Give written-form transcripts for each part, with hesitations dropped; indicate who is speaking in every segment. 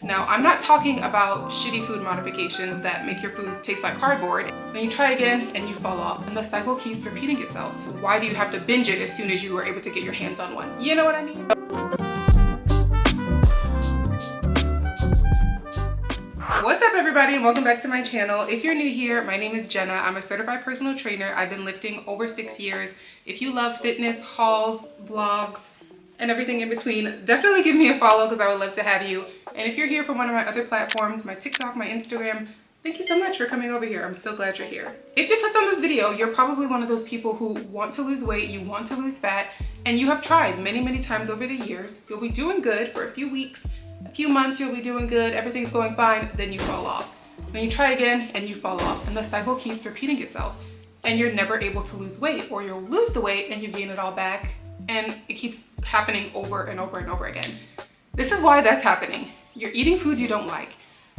Speaker 1: Now, I'm not talking about shitty food modifications that make your food taste like cardboard. Then you try again and you fall off, and the cycle keeps repeating itself. Why do you have to binge it as soon as you were able to get your hands on one? You know what I mean? What's up, everybody, and welcome back to my channel. If you're new here, my name is Jenna. I'm a certified personal trainer. I've been lifting over 6 years. If you love fitness, hauls, vlogs, and everything in between, definitely give me a follow because I would love to have you. And if you're here from one of my other platforms, my TikTok, my Instagram, thank you so much for coming over here. I'm so glad you're here. If you clicked on this video, you're probably one of those people who want to lose weight, you want to lose fat, and you have tried many times over the years. You'll be doing good for a few weeks, a few months, you'll be doing good, everything's going fine, then you fall off. Then you try again and you fall off, and the cycle keeps repeating itself. And you're never able to lose weight, or you'll lose the weight and you gain it all back, and it keeps happening over and over and over again. This is why that's happening. You're eating foods you don't like,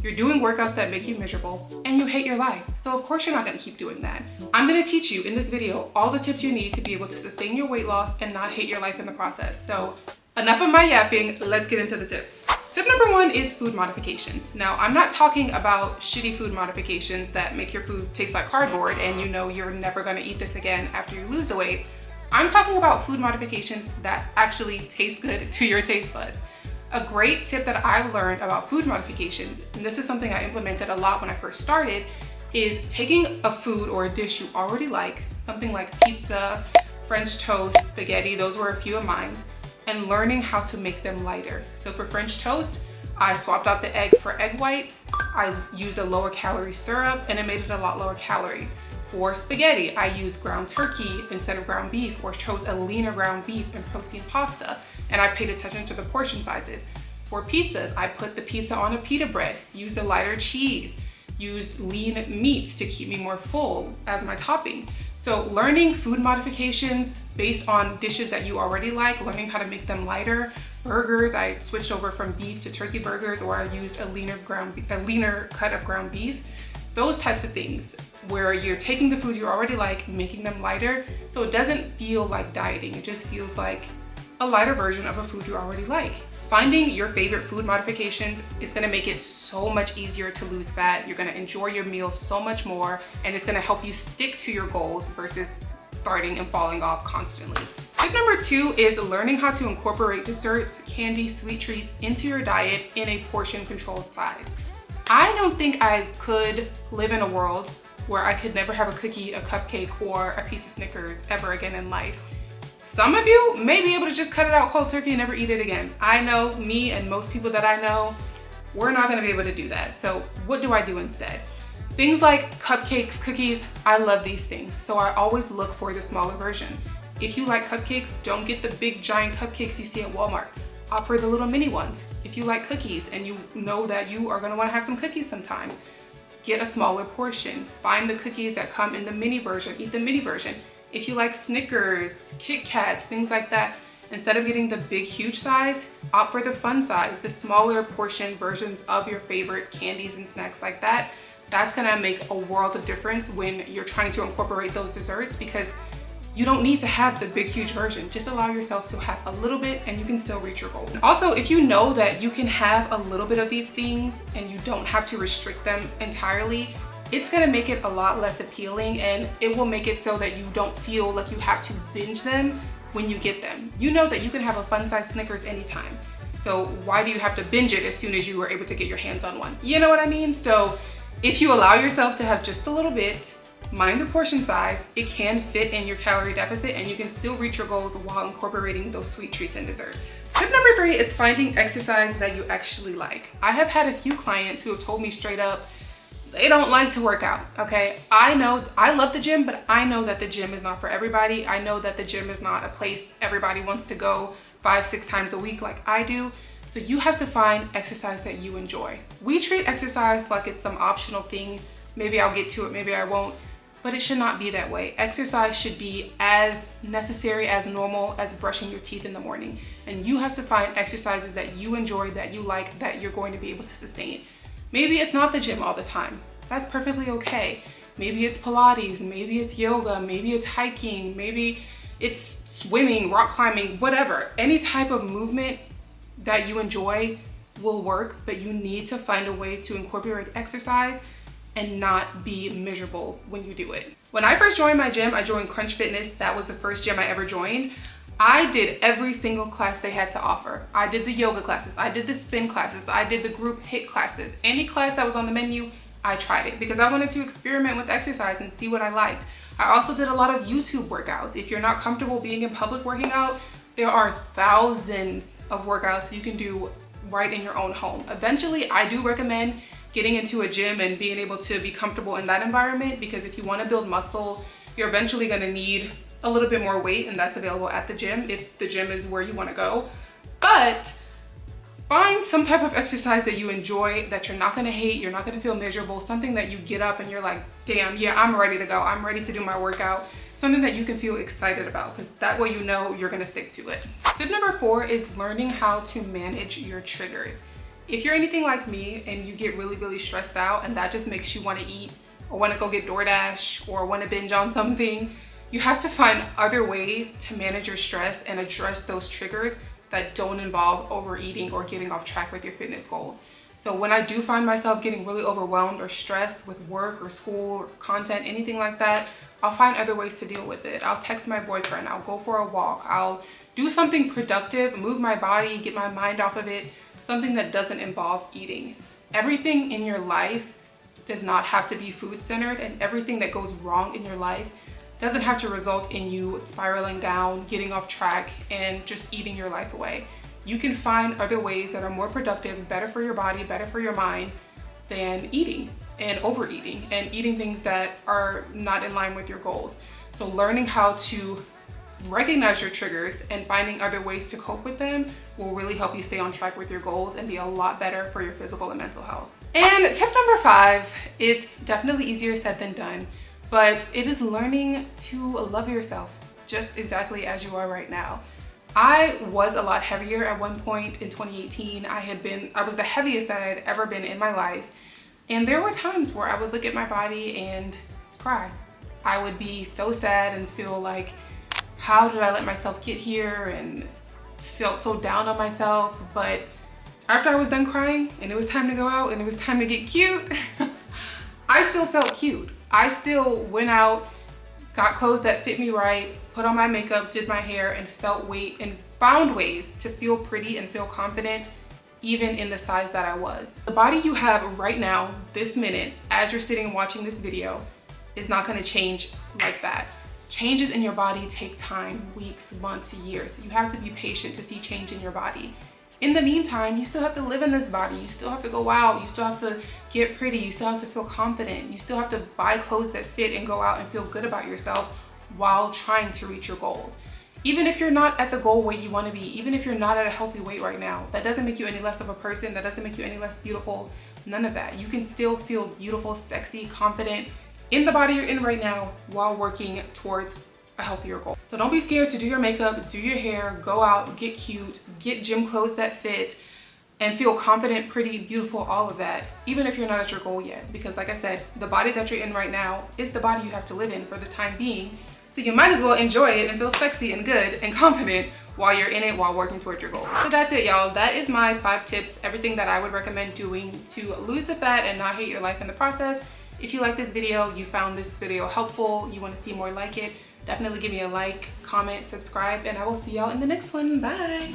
Speaker 1: you're doing workouts that make you miserable, and you hate your life. So of course you're not gonna keep doing that. I'm gonna teach you in this video all the tips you need to be able to sustain your weight loss and not hate your life in the process. So enough of my yapping, let's get into the tips. Tip number 1 is food modifications. Now, I'm not talking about shitty food modifications that make your food taste like cardboard and you know you're never gonna eat this again after you lose the weight. I'm talking about food modifications that actually taste good to your taste buds. A great tip that I've learned about food modifications, and this is something I implemented a lot when I first started, is taking a food or a dish you already like, something like pizza, French toast, spaghetti, those were a few of mine, and learning how to make them lighter. So for French toast, I swapped out the egg for egg whites, I used a lower calorie syrup, and it made it a lot lower calorie. For spaghetti, I used ground turkey instead of ground beef, or chose a leaner ground beef and protein pasta, and I paid attention to the portion sizes. For pizzas, I put the pizza on a pita bread, used a lighter cheese, used lean meats to keep me more full as my topping. So learning food modifications based on dishes that you already like, learning how to make them lighter. Burgers, I switched over from beef to turkey burgers, or I used a leaner cut of ground beef. Those types of things where you're taking the foods you already like, making them lighter, so it doesn't feel like dieting. It just feels like a lighter version of a food you already like. Finding your favorite food modifications is gonna make it so much easier to lose fat. You're gonna enjoy your meals so much more, and it's gonna help you stick to your goals versus starting and falling off constantly. Tip number 2 is learning how to incorporate desserts, candy, sweet treats into your diet in a portion controlled size. I don't think I could live in a world where I could never have a cookie, a cupcake, or a piece of Snickers ever again in life. Some of you may be able to just cut it out cold turkey and never eat it again. I know me and most people that I know, we're not gonna be able to do that. So what do I do instead? Things like cupcakes, cookies, I love these things. So I always look for the smaller version. If you like cupcakes, don't get the big giant cupcakes you see at Walmart. Opt for the little mini ones. If you like cookies and you know that you are gonna wanna have some cookies sometime, get a smaller portion. Find the cookies that come in the mini version, eat the mini version. If you like Snickers, Kit Kats, things like that, instead of getting the big, huge size, opt for the fun size, the smaller portion versions of your favorite candies and snacks like that. That's gonna make a world of difference when you're trying to incorporate those desserts, because you don't need to have the big, huge version. Just allow yourself to have a little bit and you can still reach your goal. Also, if you know that you can have a little bit of these things and you don't have to restrict them entirely, it's gonna make it a lot less appealing, and it will make it so that you don't feel like you have to binge them when you get them. You know that you can have a fun size Snickers anytime. So why do you have to binge it as soon as you were able to get your hands on one? You know what I mean? So if you allow yourself to have just a little bit, mind the portion size, it can fit in your calorie deficit and you can still reach your goals while incorporating those sweet treats and desserts. Tip number 3 is finding exercise that you actually like. I have had a few clients who have told me straight up, they don't like to work out, okay? I know, I love the gym, but I know that the gym is not for everybody. I know that the gym is not a place everybody wants to go 5-6 times a week like I do. So you have to find exercise that you enjoy. We treat exercise like it's some optional thing. Maybe I'll get to it, maybe I won't, but it should not be that way. Exercise should be as necessary, as normal as brushing your teeth in the morning. And you have to find exercises that you enjoy, that you like, that you're going to be able to sustain. Maybe it's not the gym all the time. That's perfectly okay. Maybe it's Pilates, maybe it's yoga, maybe it's hiking, maybe it's swimming, rock climbing, whatever. Any type of movement that you enjoy, will work, but you need to find a way to incorporate exercise and not be miserable when you do it. When I first joined my gym, I joined Crunch Fitness. That was the first gym I ever joined. I did every single class they had to offer. I did the yoga classes, I did the spin classes, I did the group HIIT classes. Any class that was on the menu, I tried it because I wanted to experiment with exercise and see what I liked. I also did a lot of YouTube workouts. If you're not comfortable being in public working out, there are thousands of workouts you can do right in your own home. Eventually, I do recommend getting into a gym and being able to be comfortable in that environment, because if you want to build muscle, you're eventually going to need a little bit more weight, and that's available at the gym if the gym is where you want to go. But find some type of exercise that you enjoy, that you're not going to hate, you're not going to feel miserable, something that you get up and you're like, damn, yeah, I'm ready to go, I'm ready to do my workout, something that you can feel excited about, because that way you know you're going to stick to it. Tip number 4 is learning how to manage your triggers. If you're anything like me and you get really stressed out and that just makes you want to eat or want to go get DoorDash or want to binge on something, you have to find other ways to manage your stress and address those triggers that don't involve overeating or getting off track with your fitness goals. So when I do find myself getting really overwhelmed or stressed with work or school or content, anything like that, I'll find other ways to deal with it. I'll text my boyfriend, I'll go for a walk, I'll do something productive, move my body, get my mind off of it, something that doesn't involve eating. Everything in your life does not have to be food-centered, and everything that goes wrong in your life doesn't have to result in you spiraling down, getting off track, and just eating your life away. You can find other ways that are more productive, better for your body, better for your mind than eating and overeating and eating things that are not in line with your goals. So learning how to recognize your triggers and finding other ways to cope with them will really help you stay on track with your goals and be a lot better for your physical and mental health. And tip number 5, it's definitely easier said than done, but it is learning to love yourself just exactly as you are right now. I was a lot heavier at one point in 2018. I was the heaviest that I had ever been in my life. And there were times where I would look at my body and cry. I would be so sad and feel like, how did I let myself get here, and felt so down on myself. But after I was done crying and it was time to go out and it was time to get cute, I still felt cute. I still went out, got clothes that fit me right, put on my makeup, did my hair, and found ways to feel pretty and feel confident even in the size that I was. The body you have right now, this minute, as you're sitting watching this video, is not gonna change like that. Changes in your body take time, weeks, months, years. You have to be patient to see change in your body. In the meantime, you still have to live in this body. You still have to go out. You still have to get pretty. You still have to feel confident. You still have to buy clothes that fit and go out and feel good about yourself while trying to reach your goal. Even if you're not at the goal weight you want to be, even if you're not at a healthy weight right now, that doesn't make you any less of a person. That doesn't make you any less beautiful. None of that. You can still feel beautiful, sexy, confident in the body you're in right now while working towards a healthier goal. So don't be scared to do your makeup, do your hair, go out, get cute, get gym clothes that fit, and feel confident, pretty, beautiful, all of that, even if you're not at your goal yet. Because like I said, the body that you're in right now is the body you have to live in for the time being. So you might as well enjoy it and feel sexy and good and confident while you're in it, while working towards your goal. So that's it, y'all. That is my 5 tips, everything that I would recommend doing to lose the fat and not hate your life in the process. If you like this video, you found this video helpful, you want to see more like it, definitely give me a like, comment, subscribe, and I will see y'all in the next one. Bye.